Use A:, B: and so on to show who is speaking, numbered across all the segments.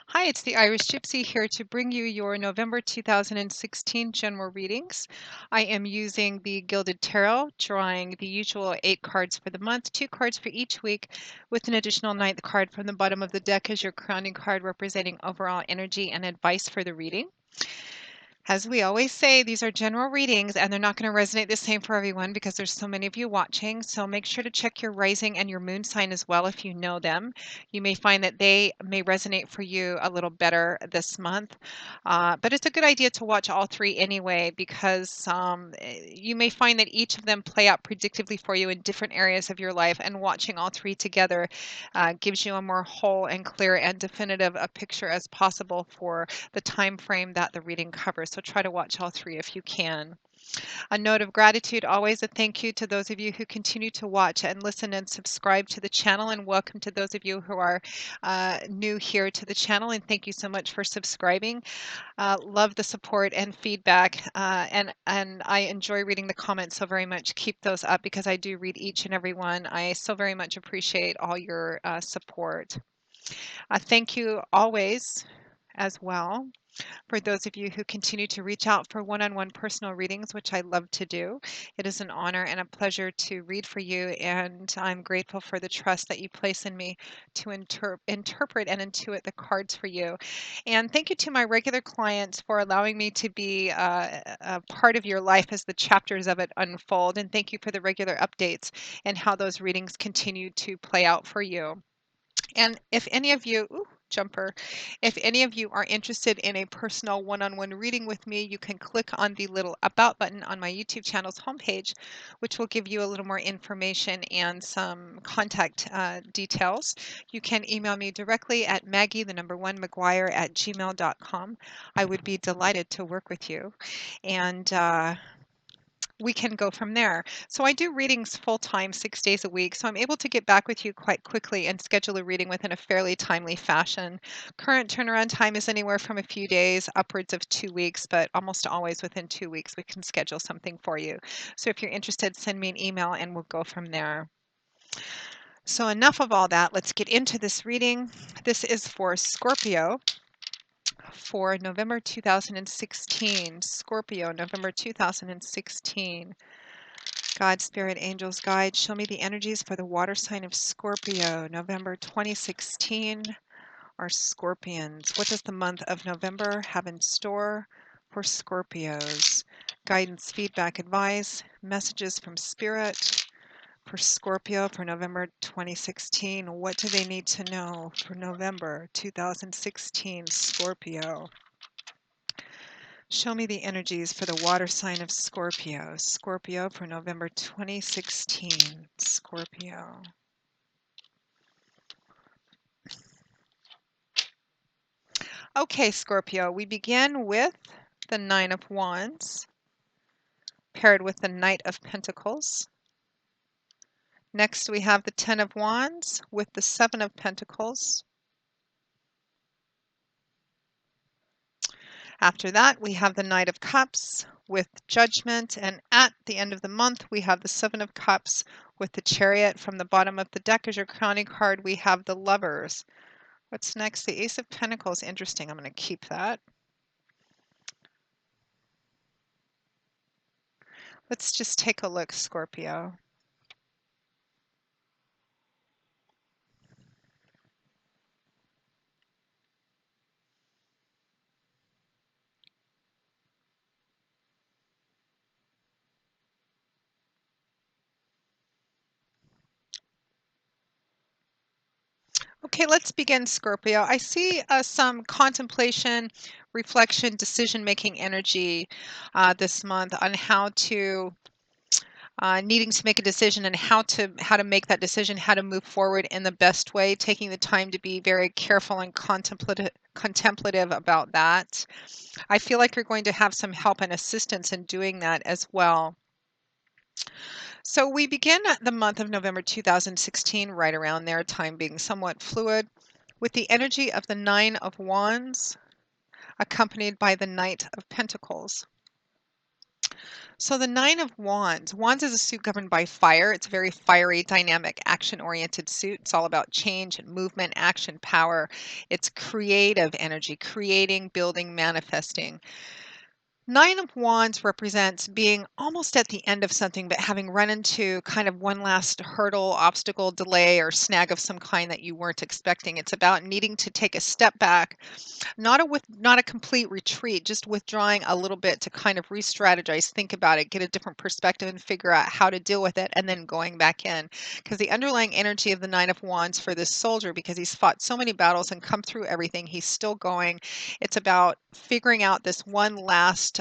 A: Hi, it's the Irish Gypsy here to bring you your November 2016 general readings. I am using the Gilded Tarot, drawing the usual 8 cards for the month, 2 cards for each week, with an additional ninth card from the bottom of the deck as your crowning card representing overall energy and advice for the reading. As we always say, these are general readings and they're not going to resonate the same for everyone because there's so many of you watching. So make sure to check your rising and your moon sign as well if you know them. You may find that they may resonate for you a little better this month. But it's a good idea to watch all three anyway because you may find that each of them play out predictively for you in different areas of your life, and watching all three together gives you a more whole and clear and definitive a picture as possible for the time frame that the reading covers. So try to watch all three if you can. A note of gratitude, always a thank you to those of you who continue to watch and listen and subscribe to the channel, and welcome to those of you who are new here to the channel, and thank you so much for subscribing. Love the support and feedback, and I enjoy reading the comments so very much. Keep those up because I do read each and every one. I so very much appreciate all your support. Thank you always as well for those of you who continue to reach out for one-on-one personal readings, which I love to do. It is an honor and a pleasure to read for you, and I'm grateful for the trust that you place in me to interpret and intuit the cards for you. And thank you to my regular clients for allowing me to be a part of your life as the chapters of it unfold. And thank you for the regular updates and how those readings continue to play out for you. And if any of you, ooh, jumper, if any of you are interested in a personal one-on-one reading with me, you can click on the little About button on my YouTube channel's homepage, which will give you a little more information and some contact details. You can email me directly at Maggie1McGuire@gmail.com. I would be delighted to work with you. And we can go from there. So I do readings full time, 6 days a week. So I'm able to get back with you quite quickly and schedule a reading within a fairly timely fashion. Current turnaround time is anywhere from a few days, upwards of 2 weeks, but almost always within 2 weeks we can schedule something for you. So if you're interested, send me an email and we'll go from there. So enough of all that. Let's get into this reading. This is for Scorpio for November 2016. Scorpio, November 2016. God, Spirit, Angels, Guide, show me the energies for the water sign of Scorpio, November 2016. Our Scorpions. What does the month of November have in store for Scorpios? Guidance, feedback, advice, messages from Spirit for Scorpio for November 2016. What do they need to know for November 2016 Scorpio? Show me the energies for the water sign of Scorpio. Scorpio for November 2016. Scorpio. Okay, Scorpio, we begin with the Nine of Wands, paired with the Knight of Pentacles. Next, we have the Ten of Wands with the Seven of Pentacles. After that, we have the Knight of Cups with Judgment, and at the end of the month, we have the Seven of Cups with the Chariot. From the bottom of the deck as your crowning card, we have the Lovers. What's next? The Ace of Pentacles. Interesting. I'm going to keep that. Let's just take a look, Scorpio. Okay, let's begin, Scorpio. I see some contemplation, reflection, decision-making energy this month on how to needing to make a decision and how to make that decision, how to move forward in the best way, taking the time to be very careful and contemplative about that. I feel like you're going to have some help and assistance in doing that as well. So we begin the month of November 2016, right around there, time being somewhat fluid, with the energy of the Nine of Wands, accompanied by the Knight of Pentacles. So the Nine of Wands. Wands is a suit governed by fire. It's a very fiery, dynamic, action-oriented suit. It's all about change and movement, action, power. It's creative energy, creating, building, manifesting. Nine of Wands represents being almost at the end of something, but having run into kind of one last hurdle, obstacle, delay, or snag of some kind that you weren't expecting. It's about needing to take a step back, not a complete retreat, just withdrawing a little bit to kind of re-strategize, think about it, get a different perspective, and figure out how to deal with it, and then going back in. Because the underlying energy of the Nine of Wands for this soldier, because he's fought so many battles and come through everything, he's still going. It's about figuring out this one last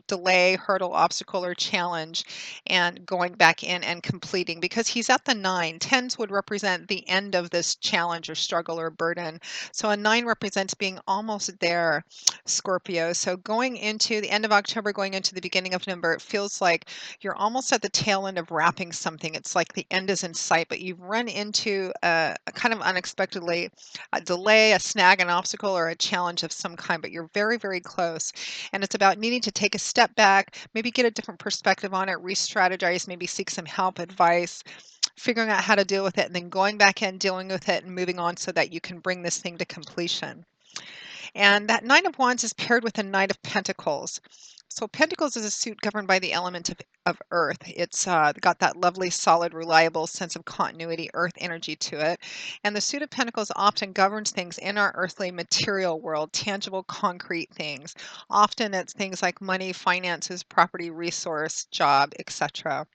A: delay, hurdle, obstacle, or challenge, and going back in and completing. Because he's at the nine. Tens would represent the end of this challenge or struggle or burden. So a nine represents being almost there, Scorpio. So going into the end of October, going into the beginning of November, it feels like you're almost at the tail end of wrapping something. It's like the end is in sight, but you've run into a kind of unexpectedly a delay, a snag, an obstacle, or a challenge of some kind, but you're very, very close. And it's about needing to take a step back, maybe get a different perspective on it, re-strategize, maybe seek some help, advice, figuring out how to deal with it, and then going back in, dealing with it, and moving on so that you can bring this thing to completion. And that Nine of Wands is paired with a Knight of Pentacles. So Pentacles is a suit governed by the element of Earth. It's got that lovely, solid, reliable sense of continuity, Earth energy to it. And the suit of Pentacles often governs things in our earthly material world, tangible, concrete things. Often it's things like money, finances, property, resource, job, etc.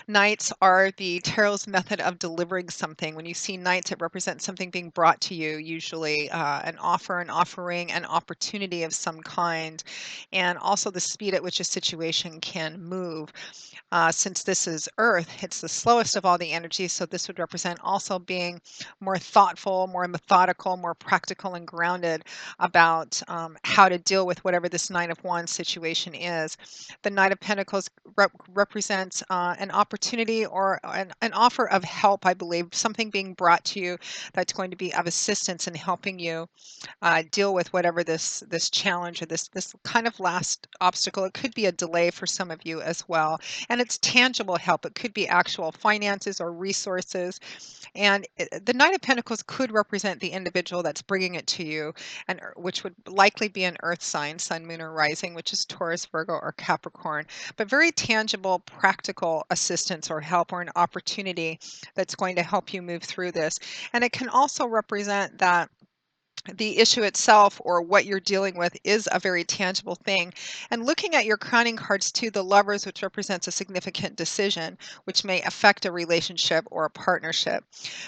A: Knights are the tarot's method of delivering something. When you see knights, it represents something being brought to you, usually an offer, an offering, an opportunity of some kind, and also the speed at which a situation can move. Since this is Earth, it's the slowest of all the energies, so this would represent also being more thoughtful, more methodical, more practical and grounded about how to deal with whatever this Nine of Wands situation is. The Knight of Pentacles represents an opportunity or an offer of help, I believe, something being brought to you that's going to be of assistance in helping you deal with whatever this challenge or this kind of last obstacle. It could be a delay for some of you as well, and it's tangible help. It could be actual finances or resources. And the Knight of Pentacles could represent the individual that's bringing it to you, and which would likely be an Earth sign, Sun, Moon, or Rising, which is Taurus, Virgo, or Capricorn. But very tangible, practical assistance or help or an opportunity that's going to help you move through this. And it can also represent that the issue itself or what you're dealing with is a very tangible thing. And looking at your crowning cards too, the Lovers, which represents a significant decision, which may affect a relationship or a partnership,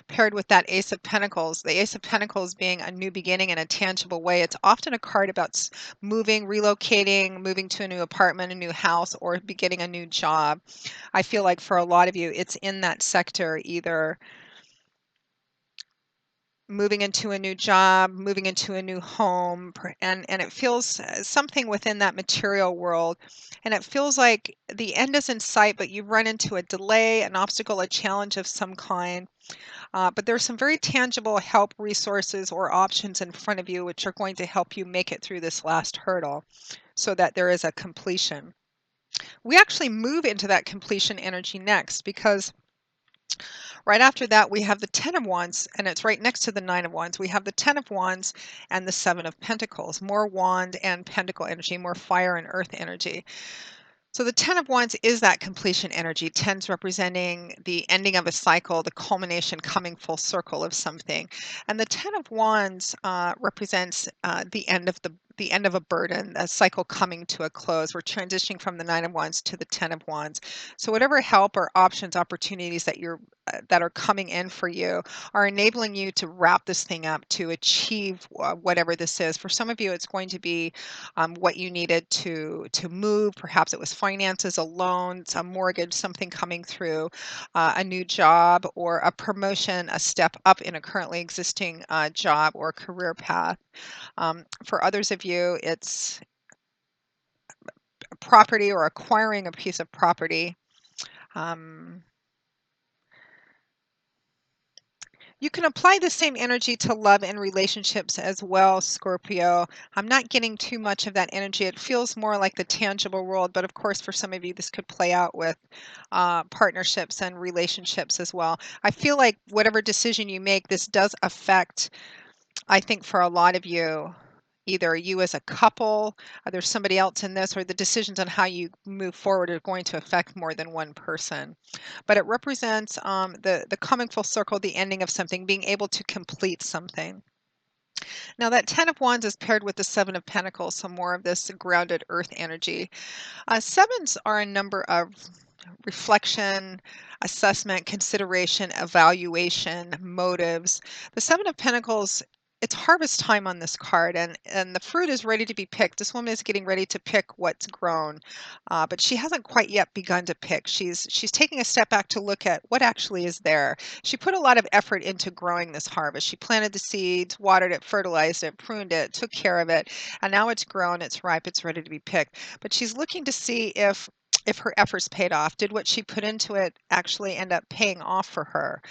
A: paired with that Ace of Pentacles. The Ace of Pentacles being a new beginning in a tangible way. It's often a card about moving, relocating, moving to a new apartment, a new house, or beginning a new job. I feel like for a lot of you, it's in that sector, either moving into a new job, moving into a new home, and it feels something within that material world. And it feels like the end is in sight, but you run into a delay, an obstacle, a challenge of some kind. But there's some very tangible help, resources, or options in front of you, which are going to help you make it through this last hurdle so that there is a completion. We actually move into that completion energy next because right after that, we have the Ten of Wands, and it's right next to the Nine of Wands. We have the Ten of Wands and the Seven of Pentacles. More wand and pentacle energy, more fire and earth energy. So the Ten of Wands is that completion energy. Tens representing the ending of a cycle, the culmination, coming full circle of something. And the Ten of Wands represents the end of a burden, a cycle coming to a close. We're transitioning from the Nine of Wands to the Ten of Wands. So whatever help or options, opportunities that are coming in for you are enabling you to wrap this thing up to achieve whatever this is. For some of you, it's going to be what you needed to move. Perhaps it was finances, a loan, a mortgage, something coming through, a new job, or a promotion, a step up in a currently existing job or career path. For others of you, it's property or acquiring a piece of property. Um, You can apply the same energy to love and relationships as well, Scorpio. I'm not getting too much of that energy. It feels more like the tangible world, but of course, for some of you, this could play out with partnerships and relationships as well. I feel like whatever decision you make, this does affect, I think, for a lot of you, either you as a couple, there's somebody else in this, or the decisions on how you move forward are going to affect more than one person. But it represents the coming full circle, the ending of something, being able to complete something. Now, that Ten of Wands is paired with the Seven of Pentacles, so more of this grounded earth energy. Sevens are a number of reflection, assessment, consideration, evaluation, motives. The Seven of Pentacles, it's harvest time on this card, and the fruit is ready to be picked. This woman is getting ready to pick what's grown, but she hasn't quite yet begun to pick. She's taking a step back to look at what actually is there. She put a lot of effort into growing this harvest. She planted the seeds, watered it, fertilized it, pruned it, took care of it, and now it's grown, it's ripe, it's ready to be picked. But she's looking to see if her efforts paid off. Did what she put into it actually end up paying off for her?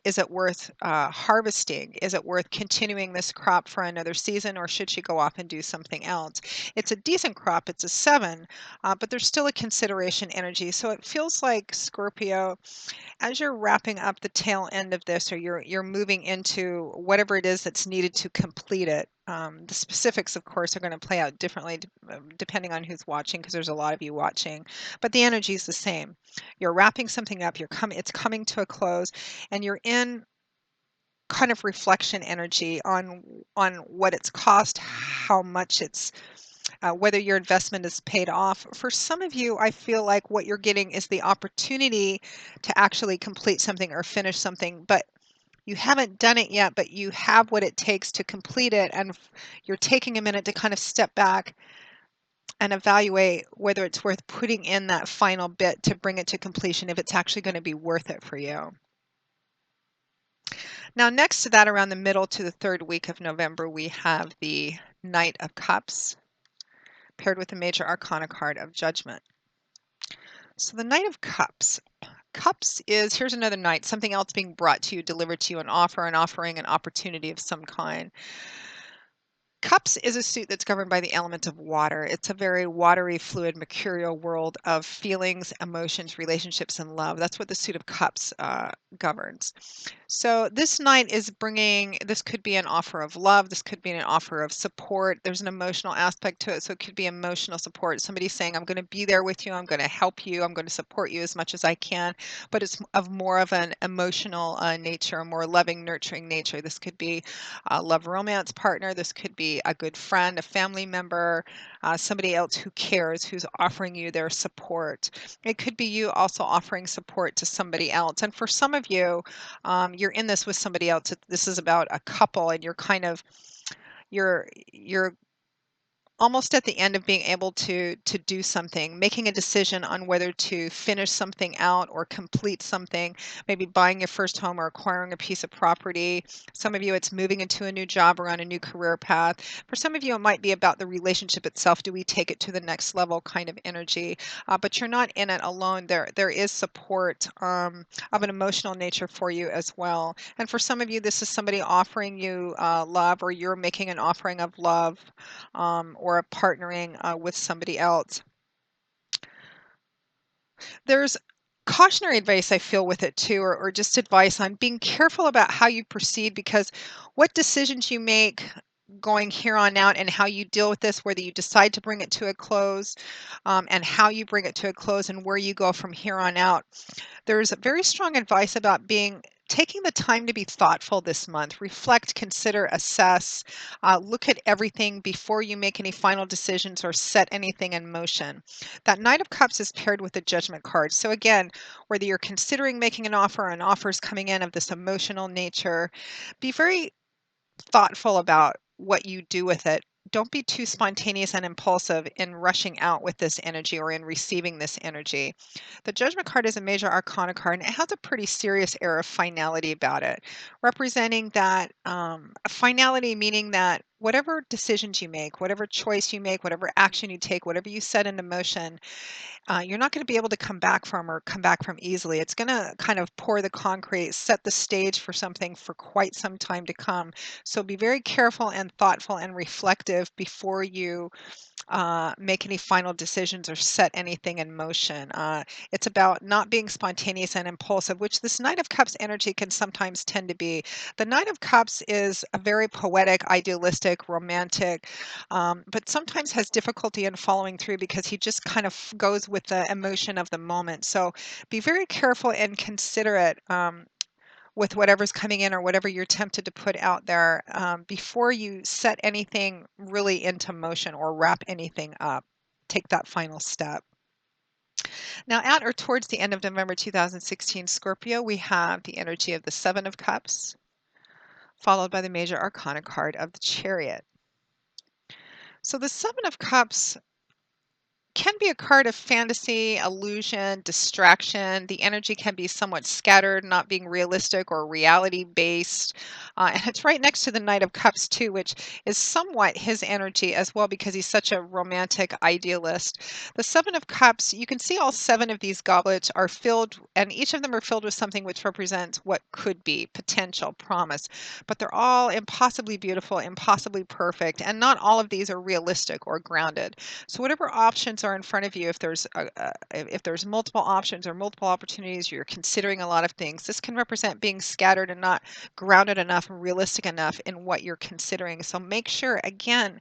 A: Is it worth harvesting? Is it worth continuing this crop for another season, or should she go off and do something else? It's a decent crop, it's a seven, but there's still a consideration energy. So it feels like, Scorpio, as you're wrapping up the tail end of this, or you're moving into whatever it is that's needed to complete it. The specifics, of course, are going to play out differently depending on who's watching, because there's a lot of you watching. But the energy is the same. You're wrapping something up. It's coming to a close, and you're in kind of reflection energy on what it's cost, how much it's whether your investment is paid off. For some of you, I feel like what you're getting is the opportunity to actually complete something or finish something, but you haven't done it yet, but you have what it takes to complete it. And you're taking a minute to kind of step back and evaluate whether it's worth putting in that final bit to bring it to completion, if it's actually going to be worth it for you. Now, next to that, around the middle to the third week of November, we have the Knight of Cups paired with the major arcana card of Judgment. So the Knight of Cups. Cups is, here's another knight, something else being brought to you, delivered to you, an offer, an offering, an opportunity of some kind. Cups is a suit that's governed by the element of water. It's a very watery, fluid, mercurial world of feelings, emotions, relationships, and love. That's what the suit of cups governs. So this night is bringing, this could be an offer of love. This could be an offer of support. There's an emotional aspect to it. So it could be emotional support. Somebody saying, I'm going to be there with you. I'm going to help you. I'm going to support you as much as I can. But it's of more of an emotional nature, a more loving, nurturing nature. This could be a love romance partner. This could be a good friend, a family member, somebody else who cares, who's offering you their support. It could be you also offering support to somebody else. And for some of you, you're in this with somebody else. This is about a couple, and you're kind of you're almost at the end of being able to do something, making a decision on whether to finish something out or complete something, maybe buying your first home or acquiring a piece of property. Some of you, it's moving into a new job or on a new career path. For some of you, it might be about the relationship itself. Do we take it to the next level kind of energy? But you're not in it alone. There is support of an emotional nature for you as well. And for some of you, this is somebody offering you love, or you're making an offering of love, or partnering with somebody else. There's cautionary advice I feel with it too, or just advice on being careful about how you proceed, because what decisions you make going here on out and how you deal with this, whether you decide to bring it to a close, and how you bring it to a close and where you go from here on out. There's very strong advice about taking the time to be thoughtful this month. Reflect, consider, assess, look at everything before you make any final decisions or set anything in motion. That Knight of Cups is paired with the Judgment card. So again, whether you're considering making an offer, or an offer is coming in of this emotional nature, be very thoughtful about what you do with it. Don't be too spontaneous and impulsive in rushing out with this energy or in receiving this energy. The Judgment card is a major arcana card, and it has a pretty serious air of finality about it, representing that finality, meaning that whatever decisions you make, whatever choice you make, whatever action you take, whatever you set into motion, you're not going to be able to come back from or come back from easily. It's going to kind of pour the concrete, set the stage for something for quite some time to come. So be very careful and thoughtful and reflective before you make any final decisions or set anything in motion. It's about not being spontaneous and impulsive, which this Knight of Cups energy can sometimes tend to be. The Knight of Cups is a very poetic, idealistic, romantic, but sometimes has difficulty in following through because he just kind of goes with the emotion of the moment. So be very careful and considerate. With whatever's coming in or whatever you're tempted to put out there before you set anything really into motion or wrap anything up. Take that final step. Now, at or towards the end of November 2016, Scorpio, we have the energy of the Seven of Cups, followed by the major arcana card of the Chariot. So the Seven of Cups can be a card of fantasy, illusion, distraction. The energy can be somewhat scattered, not being realistic or reality based. And it's right next to the Knight of Cups, too, which is somewhat his energy as well because he's such a romantic idealist. The Seven of Cups, you can see all seven of these goblets are filled, and each of them are filled with something which represents what could be, potential, promise. But they're all impossibly beautiful, impossibly perfect, and not all of these are realistic or grounded. So whatever options are in front of you, if there's multiple options or multiple opportunities, you're considering a lot of things. This can represent being scattered and not grounded enough and realistic enough in what you're considering. So make sure, again,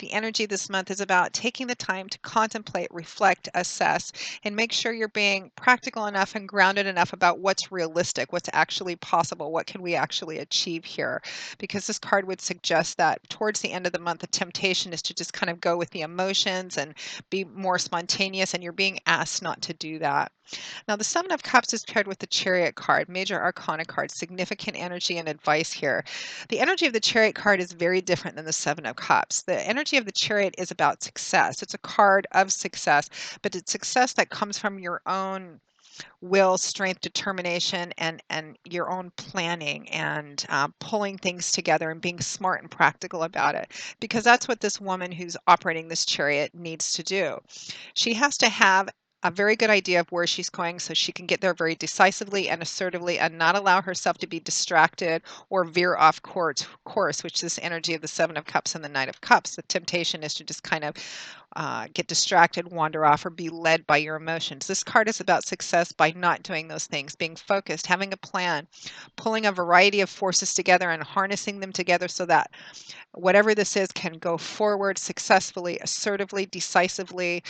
A: the energy this month is about taking the time to contemplate, reflect, assess, and make sure you're being practical enough and grounded enough about what's realistic, what's actually possible, what can we actually achieve here. Because this card would suggest that towards the end of the month, the temptation is to just kind of go with the emotions and be more spontaneous, and you're being asked not to do that. Now, the Seven of Cups is paired with the Chariot card, major arcana card, significant energy and advice here. The energy of the Chariot card is very different than the Seven of Cups. The energy of the Chariot is about success. It's a card of success, but it's success that comes from your own will, strength, determination, and your own planning and pulling things together and being smart and practical about it. Because that's what this woman who's operating this chariot needs to do. She has to have a very good idea of where she's going so she can get there very decisively and assertively and not allow herself to be distracted or veer off course, which is this energy of the Seven of Cups and the Knight of Cups. The temptation is to just kind of get distracted, wander off, or be led by your emotions. This card is about success by not doing those things, being focused, having a plan, pulling a variety of forces together and harnessing them together so that whatever this is can go forward successfully, assertively, decisively,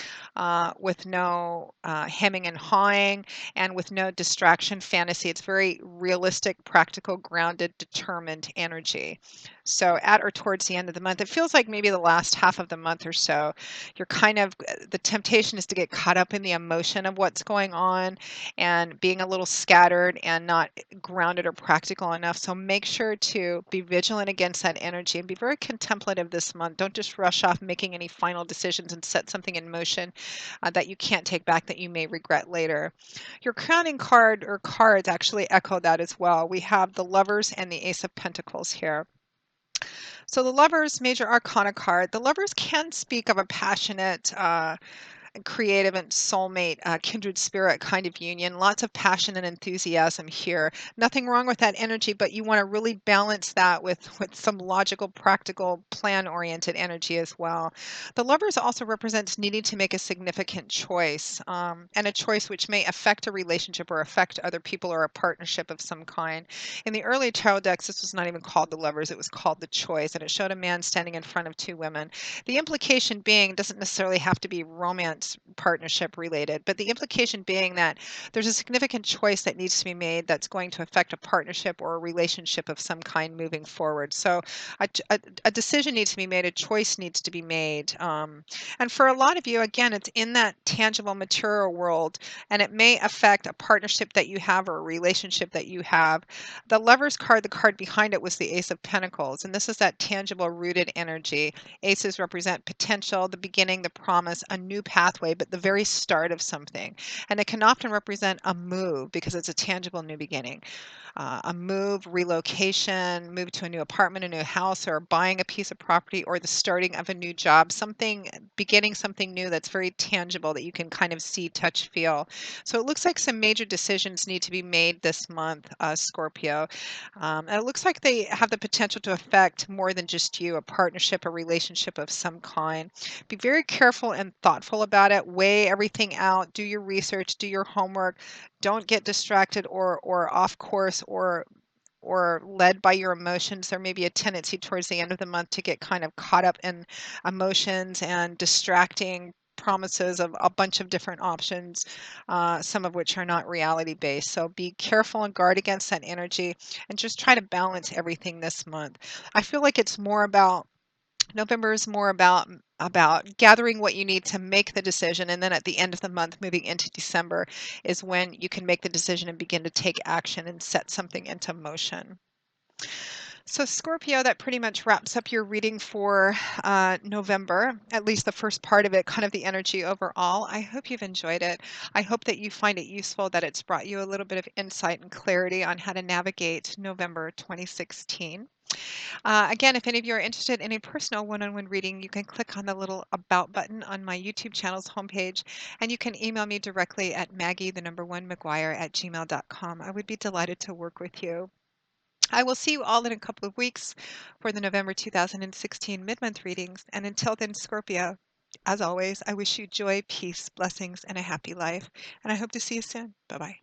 A: with no hemming and hawing, and with no distraction fantasy. It's very realistic, practical, grounded, determined energy. So at or towards the end of the month, it feels like maybe the last half of the month or so, you're kind of, the temptation is to get caught up in the emotion of what's going on and being a little scattered and not grounded or practical enough. So make sure to be vigilant against that energy and be very contemplative this month. Don't just rush off making any final decisions and set something in motion that you can't take back that you may regret later. Your crowning card or cards actually echo that as well. We have the Lovers and the Ace of Pentacles here. So the Lovers, major arcana card. The Lovers can speak of a passionate, creative and soulmate, kindred spirit kind of union. Lots of passion and enthusiasm here. Nothing wrong with that energy, but you want to really balance that with some logical, practical, plan-oriented energy as well. The Lovers also represents needing to make a significant choice, and a choice which may affect a relationship or affect other people or a partnership of some kind. In the early tarot decks, this was not even called the Lovers, it was called the Choice, and it showed a man standing in front of two women. The implication being doesn't necessarily have to be romance partnership related, but the implication being that there's a significant choice that needs to be made that's going to affect a partnership or a relationship of some kind moving forward. So a decision needs to be made, a choice needs to be made. And for a lot of you, again, it's in that tangible material world, and it may affect a partnership that you have or a relationship that you have. The Lovers card, the card behind it was the Ace of Pentacles, and this is that tangible rooted energy. Aces represent potential, the beginning, the promise, a new path pathway, but the very start of something. And it can often represent a move because it's a tangible new beginning. A move, relocation, move to a new apartment, a new house, or buying a piece of property, or the starting of a new job, something, beginning something new that's very tangible that you can kind of see, touch, feel. So it looks like some major decisions need to be made this month, Scorpio. And it looks like they have the potential to affect more than just you, a partnership, a relationship of some kind. Be very careful and thoughtful about it. Weigh everything out. Do your research. Do your homework. Don't get distracted or off course or led by your emotions. There may be a tendency towards the end of the month to get kind of caught up in emotions and distracting promises of a bunch of different options, some of which are not reality based. So be careful and guard against that energy and just try to balance everything this month. I feel like it's more about November is more about gathering what you need to make the decision, and then at the end of the month, moving into December, is when you can make the decision and begin to take action and set something into motion. So, Scorpio, that pretty much wraps up your reading for November, at least the first part of it, kind of the energy overall. I hope you've enjoyed it. I hope that you find it useful, that it's brought you a little bit of insight and clarity on how to navigate November 2016. Again, if any of you are interested in a personal one-on-one reading, you can click on the little About button on my YouTube channel's homepage, and you can email me directly at maggie1mcguire@gmail.com. I would be delighted to work with you. I will see you all in a couple of weeks for the November 2016 mid-month readings. And until then, Scorpio, as always, I wish you joy, peace, blessings, and a happy life. And I hope to see you soon. Bye-bye.